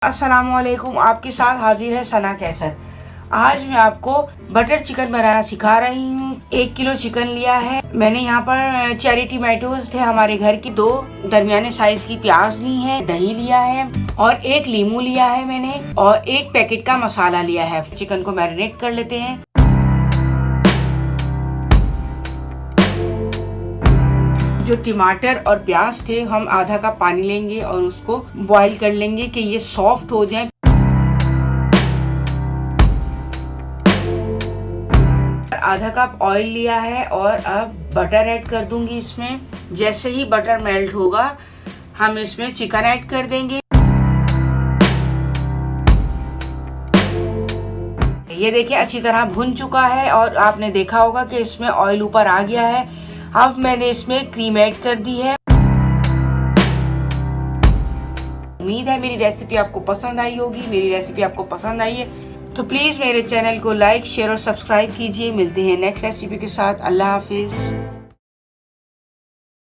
अस्सलामुअलैकुम, आपके साथ हाजिर है सना कैसर। आज मैं आपको बटर चिकन बनाना सिखा रही हूँ। 1 किलो चिकन लिया है मैंने। यहाँ पर चेरी टमाटोज थे हमारे घर की, 2 दरमियाने साइज की प्याज ली है, दही लिया है और 1 लीमू लिया है मैंने और 1 पैकेट का मसाला लिया है। चिकन को मैरिनेट कर लेते हैं। जो टमाटर और प्याज थे, हम आधा कप पानी लेंगे और उसको बॉईल कर लेंगे कि ये सॉफ्ट हो जाए। आधा कप ऑयल लिया है और अब बटर ऐड कर दूंगी इसमें। जैसे ही बटर मेल्ट होगा हम इसमें चिकन ऐड कर देंगे। ये देखिए अच्छी तरह भुन चुका है और आपने देखा होगा कि इसमें ऑयल ऊपर आ गया है। अब मैंने इसमें क्रीम ऐड कर दी है। उम्मीद है मेरी रेसिपी आपको पसंद आई होगी। मेरी रेसिपी आपको पसंद आई है तो प्लीज़ मेरे चैनल को लाइक, शेयर और सब्सक्राइब कीजिए। मिलते हैं नेक्स्ट रेसिपी के साथ। अल्लाह हाफिज़।